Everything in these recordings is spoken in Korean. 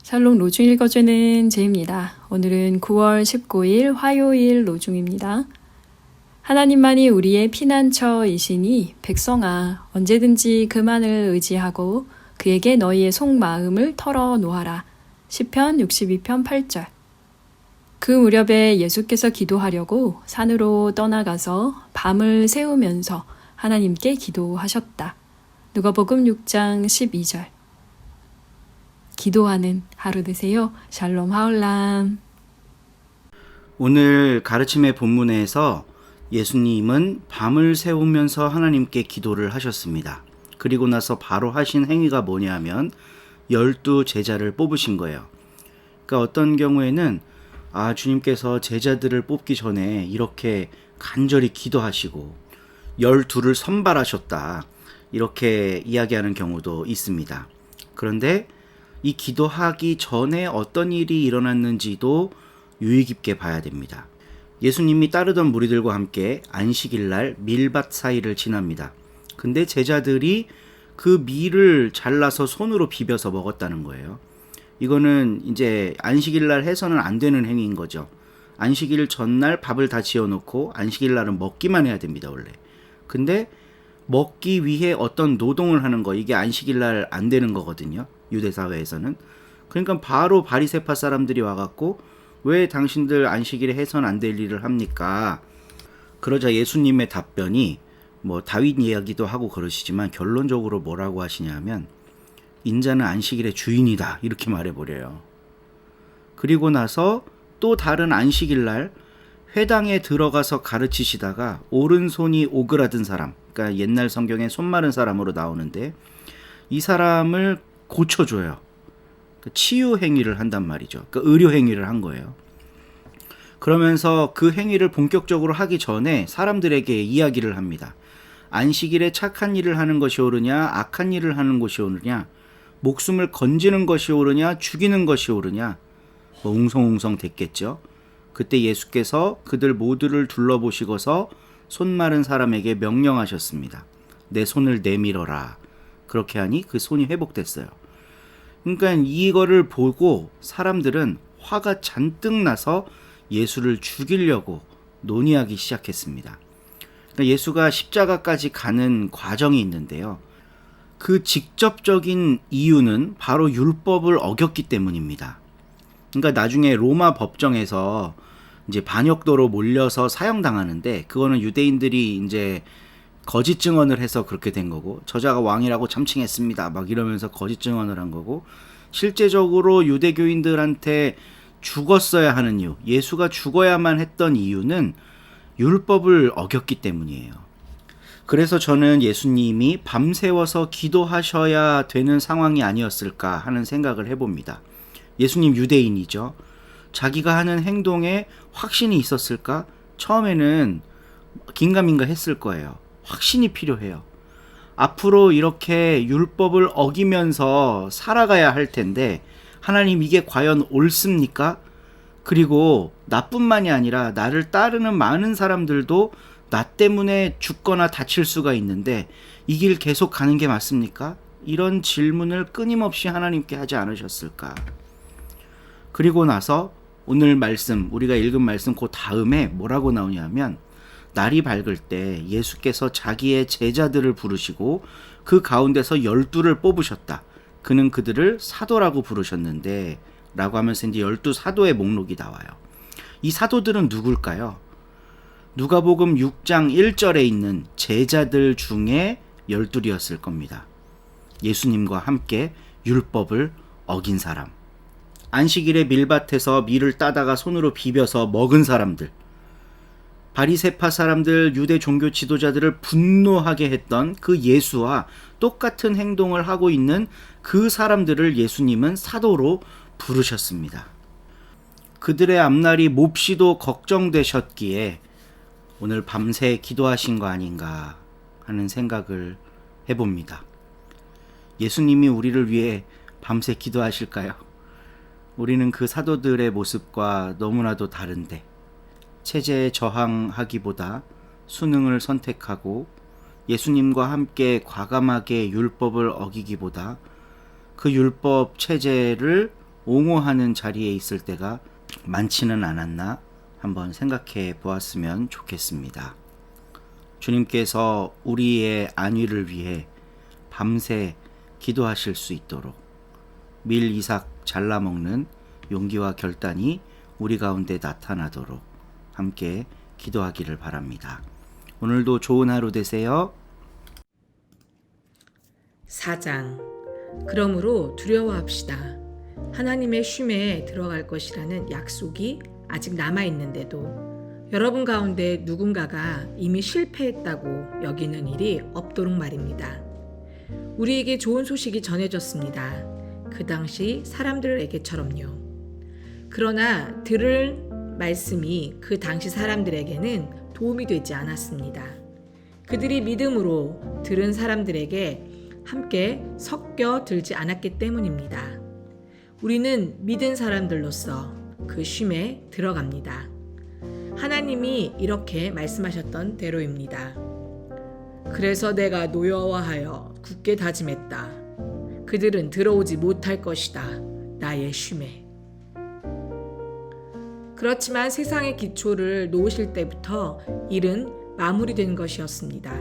샬롬 로중 읽어주는 제입니다. 오늘은 9월 19일 화요일 로중입니다. 하나님만이 우리의 피난처이시니 백성아 언제든지 그만을 의지하고 그에게 너희의 속마음을 털어놓아라. 시편 62편 8절. 그 무렵에 예수께서 기도하려고 산으로 떠나가서 밤을 새우면서 하나님께 기도하셨다. 누가복음 6장 12절. 기도하는 하루 되세요. 샬롬 하울람. 오늘 가르침의 본문에서 예수님은 밤을 새우면서 하나님께 기도를 하셨습니다. 그리고 나서 바로 하신 행위가 뭐냐면 12 제자를 뽑으신 거예요. 그러니까 어떤 경우에는 주님께서 제자들을 뽑기 전에 이렇게 간절히 기도하시고 12를 선발하셨다. 이렇게 이야기하는 경우도 있습니다. 그런데 이 기도하기 전에 어떤 일이 일어났는지도 유의 깊게 봐야 됩니다. 예수님이 따르던 무리들과 함께 안식일날 밀밭 사이를 지납니다. 근데 제자들이 그 밀을 잘라서 손으로 비벼서 먹었다는 거예요. 이거는 이제 안식일날 해서는 안 되는 행위인 거죠. 안식일 전날 밥을 다 지어놓고 안식일날은 먹기만 해야 됩니다, 원래. 근데 먹기 위해 어떤 노동을 하는 거, 이게 안식일날 안 되는 거거든요. 유대사회에서는. 그러니까 바로 바리새파 사람들이 와갖고 왜 당신들 안식일에 해선 안 될 일을 합니까? 그러자 예수님의 답변이 다윗 이야기도 하고 그러시지만 결론적으로 뭐라고 하시냐면 인자는 안식일의 주인이다 이렇게 말해버려요. 그리고 나서 또 다른 안식일날 회당에 들어가서 가르치시다가 오른손이 오그라든 사람, 그러니까 옛날 성경에 손 마른 사람으로 나오는데 이 사람을 고쳐줘요. 치유 행위를 한단 말이죠. 그러니까 의료 행위를 한 거예요. 그러면서 그 행위를 본격적으로 하기 전에 사람들에게 이야기를 합니다. 안식일에 착한 일을 하는 것이 옳으냐, 악한 일을 하는 것이 옳으냐, 목숨을 건지는 것이 옳으냐, 죽이는 것이 옳으냐, 웅성웅성 됐겠죠. 그때 예수께서 그들 모두를 둘러보시고서 손 마른 사람에게 명령하셨습니다. 내 손을 내밀어라. 그렇게 하니 그 손이 회복됐어요. 그러니까 이거를 보고 사람들은 화가 잔뜩 나서 예수를 죽이려고 논의하기 시작했습니다. 그러니까 예수가 십자가까지 가는 과정이 있는데요. 그 직접적인 이유는 바로 율법을 어겼기 때문입니다. 그러니까 나중에 로마 법정에서 이제 반역도로 몰려서 사형당하는데 그거는 유대인들이 이제 거짓 증언을 해서 그렇게 된 거고, 저자가 왕이라고 참칭했습니다 막 이러면서 거짓 증언을 한 거고, 실제적으로 유대교인들한테 죽었어야 하는 이유, 예수가 죽어야만 했던 이유는 율법을 어겼기 때문이에요. 그래서 저는 예수님이 밤새워서 기도하셔야 되는 상황이 아니었을까 하는 생각을 해봅니다. 예수님 유대인이죠. 자기가 하는 행동에 확신이 있었을까? 처음에는 긴가민가 했을 거예요. 확신이 필요해요. 앞으로 이렇게 율법을 어기면서 살아가야 할 텐데 하나님 이게 과연 옳습니까? 그리고 나뿐만이 아니라 나를 따르는 많은 사람들도 나 때문에 죽거나 다칠 수가 있는데 이 길 계속 가는 게 맞습니까? 이런 질문을 끊임없이 하나님께 하지 않으셨을까? 그리고 나서 오늘 말씀, 우리가 읽은 말씀 그 다음에 뭐라고 나오냐면 날이 밝을 때 예수께서 자기의 제자들을 부르시고 그 가운데서 12를 뽑으셨다. 그는 그들을 사도라고 부르셨는데 라고 하면서 이제 12 사도의 목록이 나와요. 이 사도들은 누굴까요? 누가복음 6장 1절에 있는 제자들 중에 12이었을 겁니다. 예수님과 함께 율법을 어긴 사람, 안식일에 밀밭에서 밀을 따다가 손으로 비벼서 먹은 사람들, 바리새파 사람들, 유대 종교 지도자들을 분노하게 했던 그 예수와 똑같은 행동을 하고 있는 그 사람들을 예수님은 사도로 부르셨습니다. 그들의 앞날이 몹시도 걱정되셨기에 오늘 밤새 기도하신 거 아닌가 하는 생각을 해봅니다. 예수님이 우리를 위해 밤새 기도하실까요? 우리는 그 사도들의 모습과 너무나도 다른데 체제에 저항하기보다 순응을 선택하고 예수님과 함께 과감하게 율법을 어기기보다 그 율법 체제를 옹호하는 자리에 있을 때가 많지는 않았나 한번 생각해 보았으면 좋겠습니다. 주님께서 우리의 안위를 위해 밤새 기도하실 수 있도록 밀 이삭 잘라 먹는 용기와 결단이 우리 가운데 나타나도록 함께 기도하기를 바랍니다. 오늘도 좋은 하루 되세요. 4장. 그러므로 두려워합시다. 하나님의 쉼에 들어갈 것이라는 약속이 아직 남아있는데도 여러분 가운데 누군가가 이미 실패했다고 여기는 일이 없도록 말입니다. 우리에게 좋은 소식이 전해졌습니다. 그 당시 사람들에게처럼요. 그러나 들을 말씀이 그 당시 사람들에게는 도움이 되지 않았습니다. 그들이 믿음으로 들은 사람들에게 함께 섞여 들지 않았기 때문입니다. 우리는 믿은 사람들로서 그 쉼에 들어갑니다. 하나님이 이렇게 말씀하셨던 대로입니다. 그래서 내가 노여워하여 굳게 다짐했다. 그들은 들어오지 못할 것이다. 나의 쉼에. 그렇지만 세상의 기초를 놓으실 때부터 일은 마무리된 것이었습니다.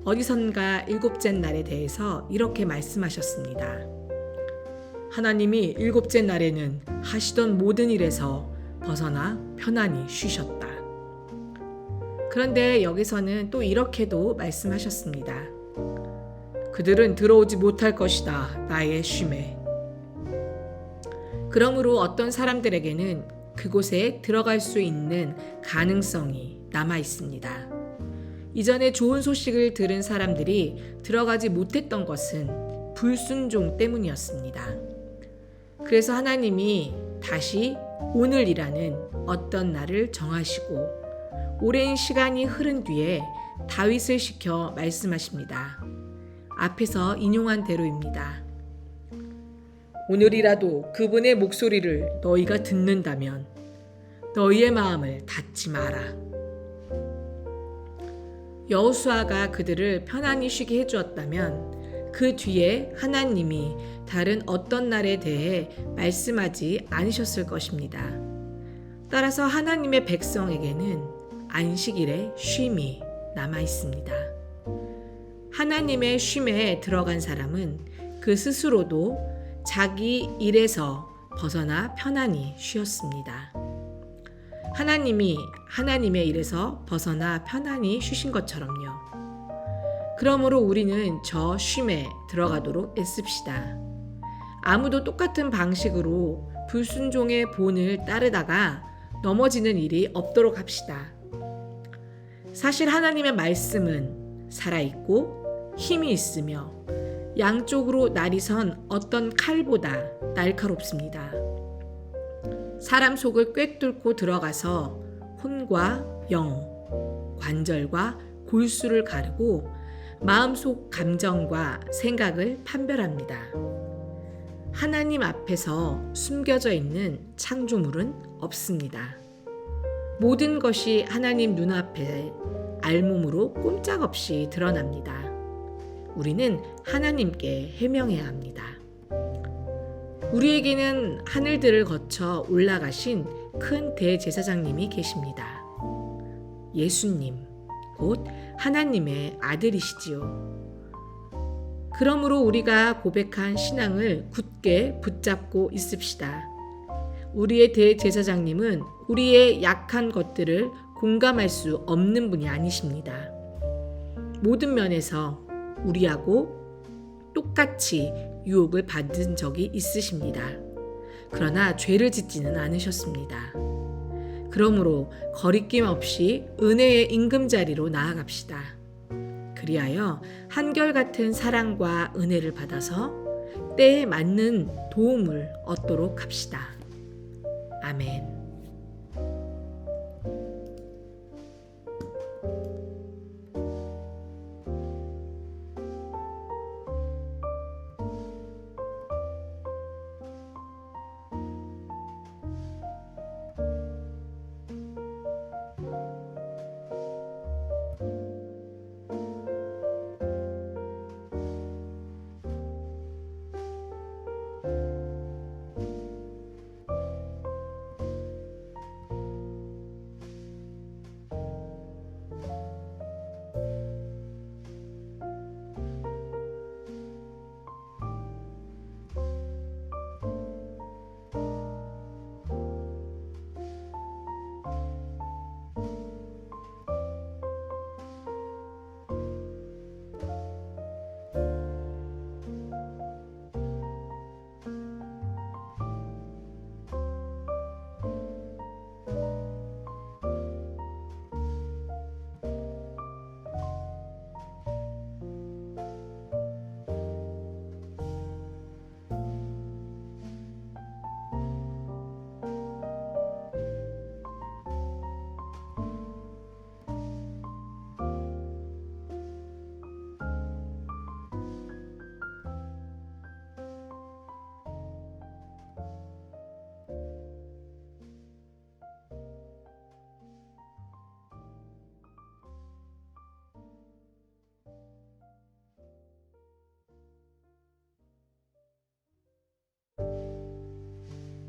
어디선가 일곱째 날에 대해서 이렇게 말씀하셨습니다. 하나님이 일곱째 날에는 하시던 모든 일에서 벗어나 편안히 쉬셨다. 그런데 여기서는 또 이렇게도 말씀하셨습니다. 그들은 들어오지 못할 것이다. 나의 쉼에. 그러므로 어떤 사람들에게는 그곳에 들어갈 수 있는 가능성이 남아 있습니다. 이전에 좋은 소식을 들은 사람들이 들어가지 못했던 것은 불순종 때문이었습니다. 그래서 하나님이 다시 오늘이라는 어떤 날을 정하시고 오랜 시간이 흐른 뒤에 다윗을 시켜 말씀하십니다. 앞에서 인용한 대로입니다. 오늘이라도 그분의 목소리를 너희가 듣는다면 너희의 마음을 닫지 마라. 여호수아가 그들을 편안히 쉬게 해주었다면 그 뒤에 하나님이 다른 어떤 날에 대해 말씀하지 않으셨을 것입니다. 따라서 하나님의 백성에게는 안식일의 쉼이 남아 있습니다. 하나님의 쉼에 들어간 사람은 그 스스로도 자기 일에서 벗어나 편안히 쉬었습니다. 하나님이 하나님의 일에서 벗어나 편안히 쉬신 것처럼요. 그러므로 우리는 저 쉼에 들어가도록 애씁시다. 아무도 똑같은 방식으로 불순종의 본을 따르다가 넘어지는 일이 없도록 합시다. 사실 하나님의 말씀은 살아있고 힘이 있으며 양쪽으로 날이 선 어떤 칼보다 날카롭습니다. 사람 속을 꿰뚫고 들어가서 혼과 영, 관절과 골수를 가르고 마음속 감정과 생각을 판별합니다. 하나님 앞에서 숨겨져 있는 창조물은 없습니다. 모든 것이 하나님 눈앞에 알몸으로 꼼짝없이 드러납니다. 우리는 하나님께 해명해야 합니다. 우리에게는 하늘들을 거쳐 올라가신 큰 대제사장님이 계십니다. 예수님, 곧 하나님의 아들이시지요. 그러므로 우리가 고백한 신앙을 굳게 붙잡고 있읍시다. 우리의 대제사장님은 우리의 약한 것들을 공감할 수 없는 분이 아니십니다. 모든 면에서 우리하고 똑같이 유혹을 받은 적이 있으십니다. 그러나 죄를 짓지는 않으셨습니다. 그러므로 거리낌 없이 은혜의 임금자리로 나아갑시다. 그리하여 한결같은 사랑과 은혜를 받아서 때에 맞는 도움을 얻도록 합시다. 아멘.